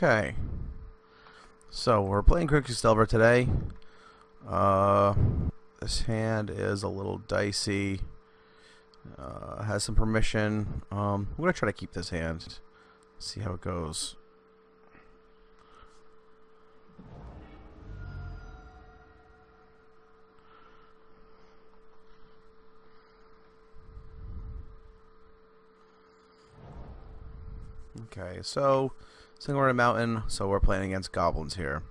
Okay, so we're playing Grixis Delver today. This hand is a little dicey. Has some permission. We're gonna try to keep this hand. See how it goes. Okay, so single red mountain. So we're playing against goblins here.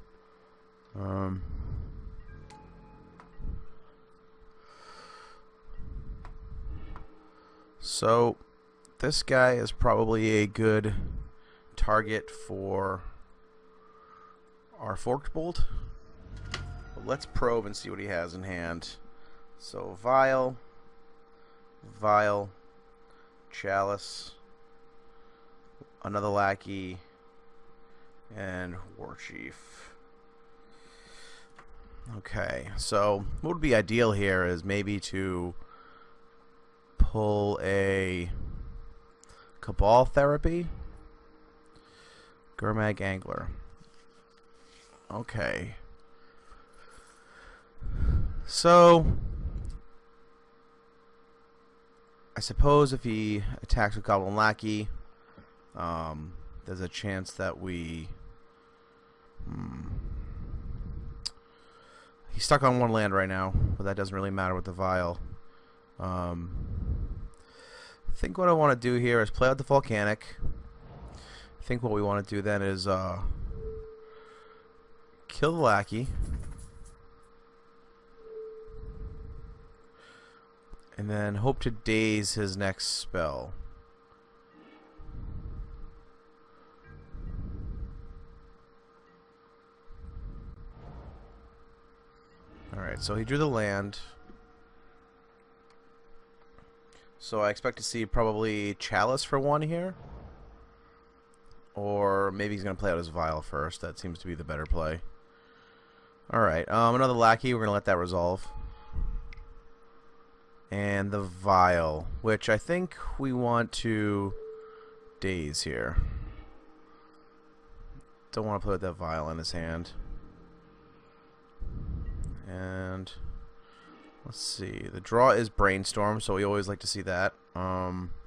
So this guy is probably a good target for our forked bolt. But let's probe and see what he has in hand. So vial, chalice, another lackey, and war chief. Okay, so what would be ideal here is maybe to pull a Cabal Therapy, Gurmag Angler. Okay. So I suppose if he attacks with Goblin Lackey, there's a chance that we he's stuck on one land right now, but that doesn't really matter with the vial. I think what I want to do here is play out the volcanic. I think what we want to do then is kill the lackey, and then hope to daze his next spell. Alright, so he drew the land. So I expect to see probably Chalice for one here. Or maybe he's going to play out his Vial first. That seems to be the better play. Alright, another Lackey. We're going to let that resolve. And the Vial, which I think we want to daze here. Don't want to play with that Vial in his hand. And let's see. The draw is Brainstorm, so we always like to see that. Problem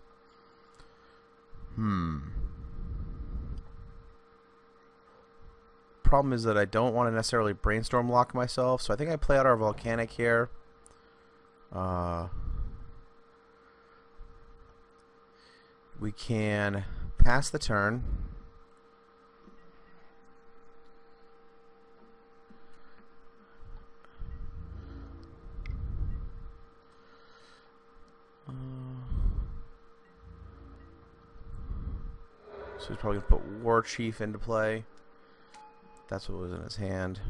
is that I don't want to necessarily Brainstorm lock myself, so I think I play out our Volcanic here. We can pass the turn. So he's probably going to put War Chief into play. That's what was in his hand.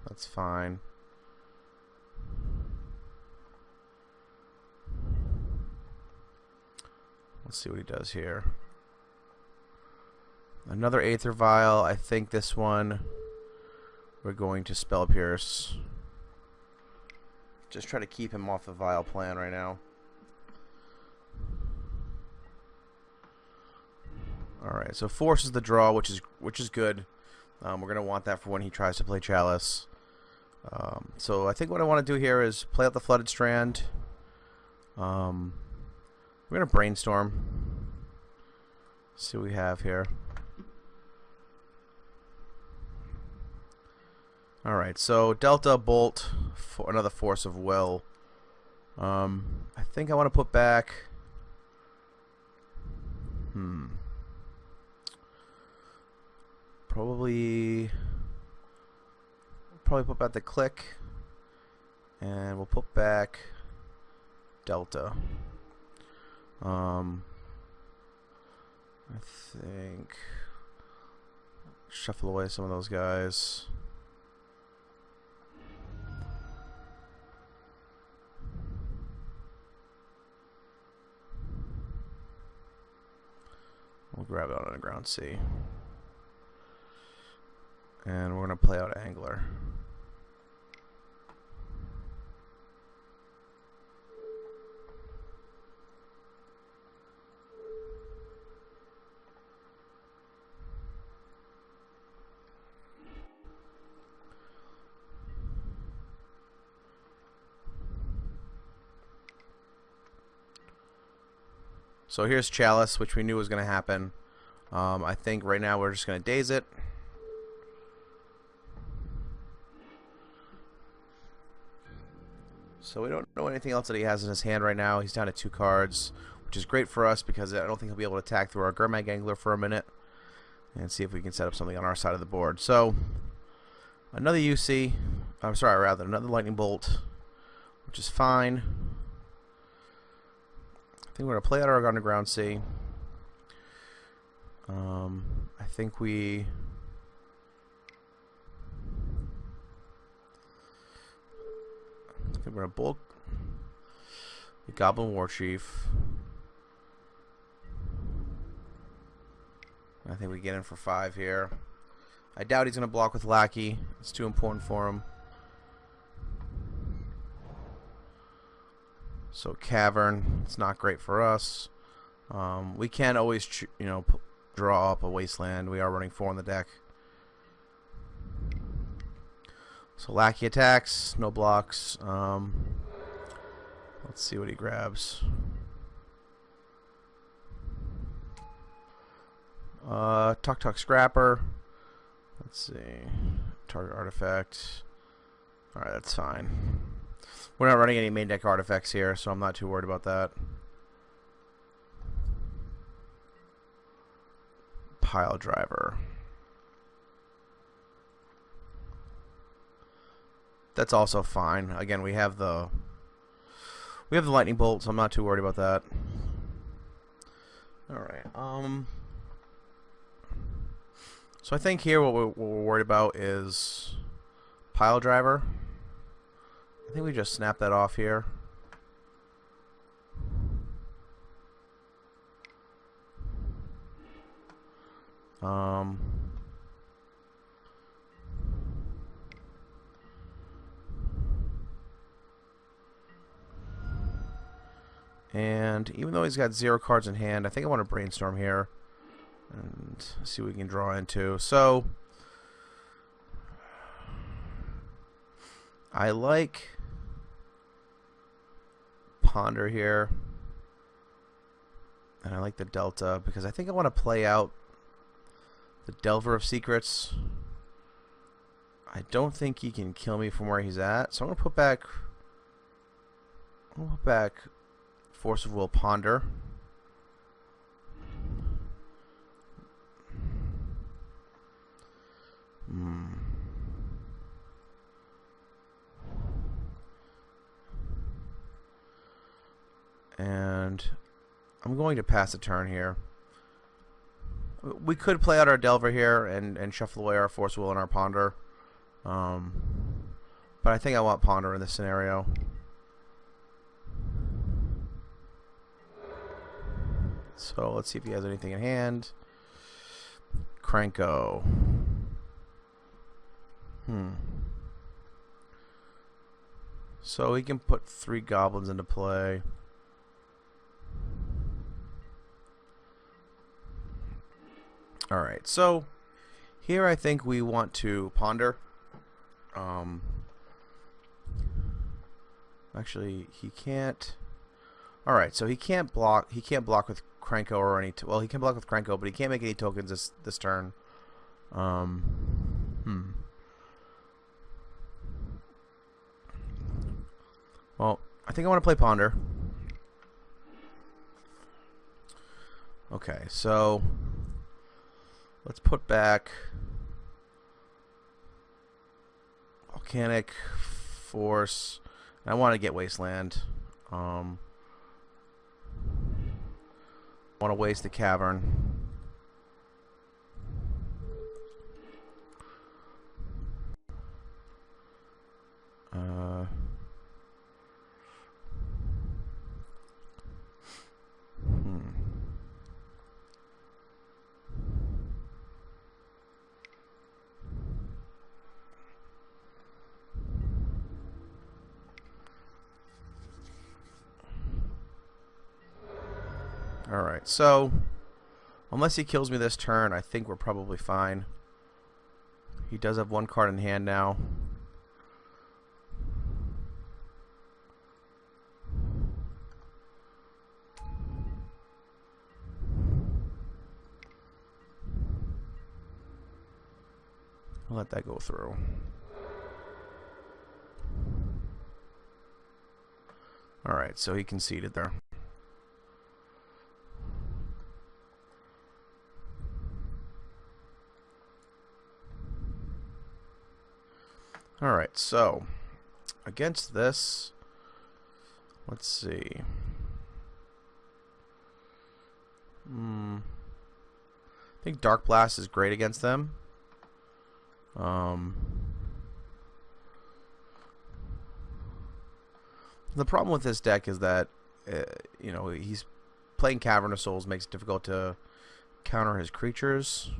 That's fine. Let's see what he does here. Another Aether Vial. I think this one we're going to Spell Pierce. Just try to keep him off the Vial plan right now. Alright, so forces the draw, which is good. We're going to want that for when he tries to play Chalice. So I think what I want to do here is play out the Flooded Strand. We're going to Brainstorm. See what we have here. Alright, so Delta, Bolt, for another Force of Will. I think I want to put back... Probably put back the Click, and we'll put back Delta. I think shuffle away some of those guys. We'll grab it on Underground Sea. And we're going to play out Angler. So here's Chalice, which we knew was going to happen. I think right now we're just going to daze it. So we don't know anything else that he has in his hand right now. He's down to 2 cards, which is great for us because I don't think he'll be able to attack through our Gurmag Angler for a minute. And see if we can set up something on our side of the board. So another UC. I'm sorry, rather another Lightning Bolt, which is fine. I think we're going to play out our Underground Sea. I think we're going to bulk the Goblin War Chief. I think we get in for 5 here. I doubt he's going to block with Lackey. It's too important for him. So Cavern, it's not great for us. We can always, draw up a Wasteland. We are running 4 on the deck. So Lackey attacks, no blocks. Let's see what he grabs. Tuk Scrapper. Let's see. Target artifact. Alright, that's fine. We're not running any main deck artifacts here, so I'm not too worried about that. Pile Driver. That's also fine. Again, we have the Lightning Bolt, so I'm not too worried about that. Alright, so I think here what we're worried about is Pile Driver. I think we just snap that off here. And even though he's got 0 cards in hand, I think I want to brainstorm here and see what we can draw into. So I like Ponder here, and I like the Delta because I think I want to play out the Delver of Secrets. I don't think he can kill me from where he's at, so I'm gonna put back Force of Will, Ponder. And I'm going to pass a turn here. We could play out our Delver here and shuffle away our Force of Will and our Ponder. But I think I want Ponder in this scenario. So let's see if he has anything in hand. Cranko. So he can put 3 Goblins into play. Alright, so here I think we want to Ponder. Actually, he can't. Alright, so he can't block. He can't block with Cranko or any. Well, he can block with Cranko, but he can't make any tokens this turn. Well, I think I want to play Ponder. Okay, so let's put back Volcanic Force. I want to get Wasteland. Want to waste the Cavern. Alright, so unless he kills me this turn, I think we're probably fine. He does have 1 card in hand now. We'll let that go through. Alright, so he conceded there. Alright, so against this, let's see. I think Dark Blast is great against them. The problem with this deck is that, you know, he's playing Cavern of Souls, makes it difficult to counter his creatures.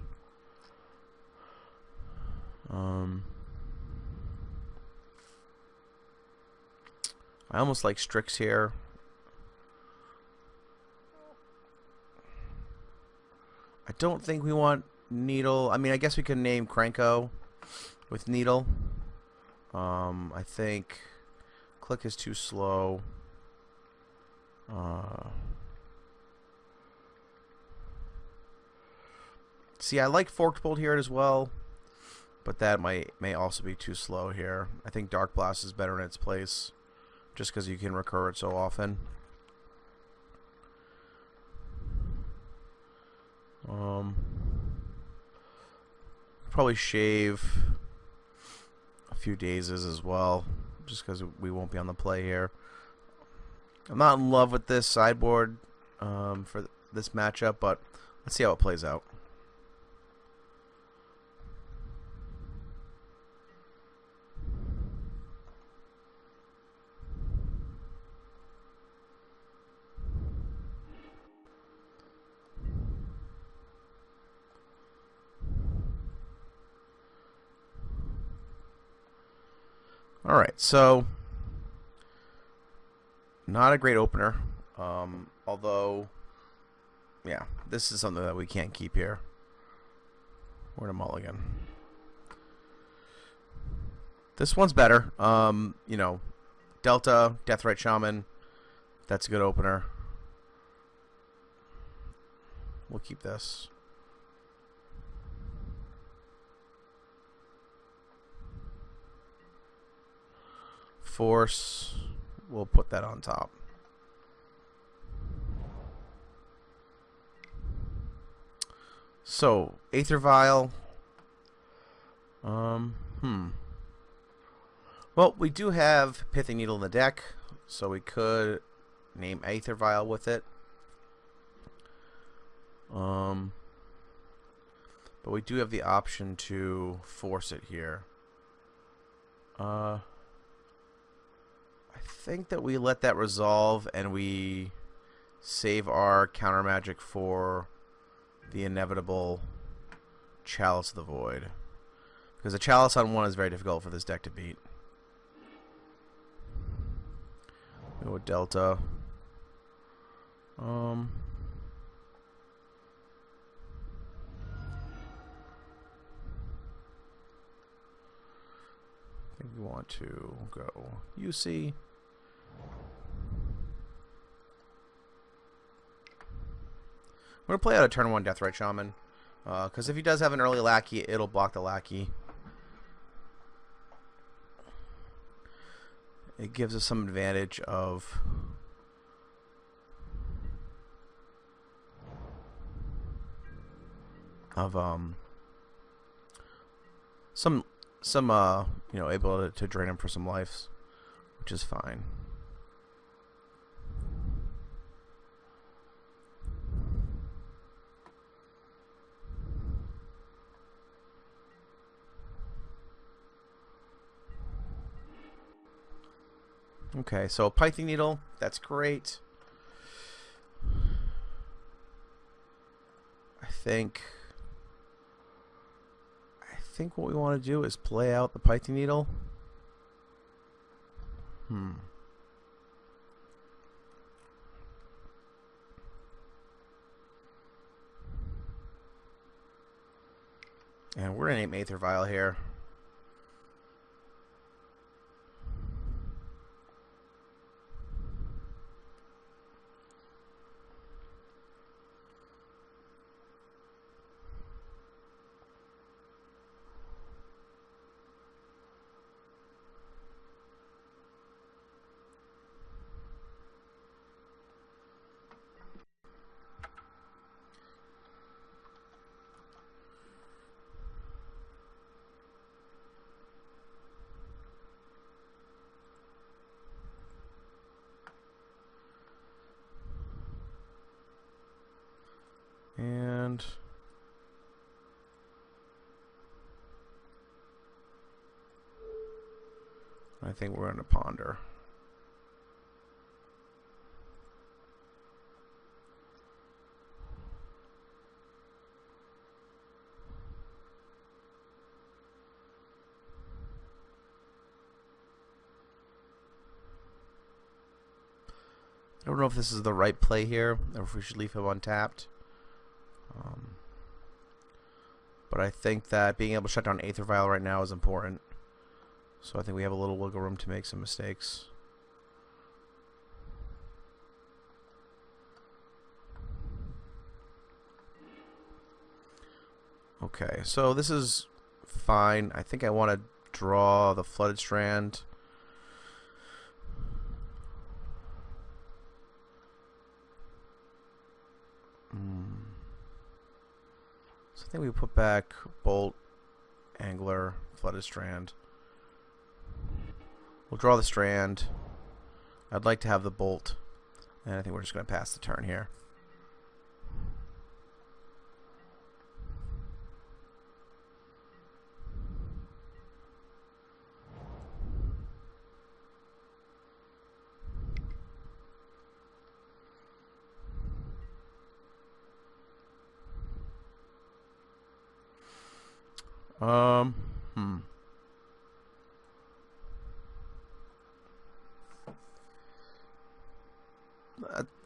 I almost like Strix here. I don't think we want Needle. I mean, I guess we could name Krenko with Needle. I think Click is too slow. See, I like Forked Bolt here as well, but that may also be too slow here. I think Dark Blast is better in its place, just because you can recur it so often. Probably shave a few dazes as well, just because we won't be on the play here. I'm not in love with this sideboard for this matchup, but let's see how it plays out. Alright, so not a great opener. Although, yeah, this is something that we can't keep here. We're in a mulligan. This one's better. You know, Delta, Deathrite Shaman, that's a good opener. We'll keep this. Force, we'll put that on top. So, Aether Vial. Well, we do have Pithing Needle in the deck, so we could name Aether Vial with it. But we do have the option to force it here. I think that we let that resolve and we save our counter magic for the inevitable Chalice of the Void. Because a Chalice on 1 is very difficult for this deck to beat. Go with Delta. I think we want to go UC. I'm going to play out a turn 1 Deathrite Shaman. Because if he does have an early Lackey, it'll block the Lackey. It gives us some advantage of some you know, able to drain him for some lives, which is fine. Okay, so Pithing Needle, that's great. I think what we want to do is play out the Pithing Needle. And we're going to name Aether Vial here. Strand. I think we're going to ponder. I don't know if this is the right play here, or if we should leave him untapped. But I think that being able to shut down Aether Vial right now is important. So I think we have a little wiggle room to make some mistakes. Okay, so this is fine. I think I want to draw the Flooded Strand. So I think we put back Bolt, Angler, Flooded Strand. We'll draw the Strand. I'd like to have the Bolt. And I think we're just going to pass the turn here.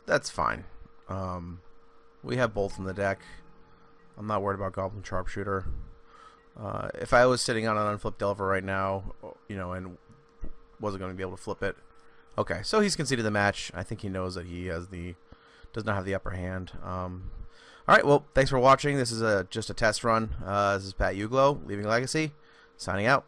That's fine. We have both in the deck. I'm not worried about Goblin Sharpshooter. If I was sitting on an unflipped Delver right now, you know, and wasn't going to be able to flip it. Okay, so he's conceded the match. I think he knows that he has does not have the upper hand. Alright, well, thanks for watching. This is just a test run. This is Pat Uglow, leaving Legacy, signing out.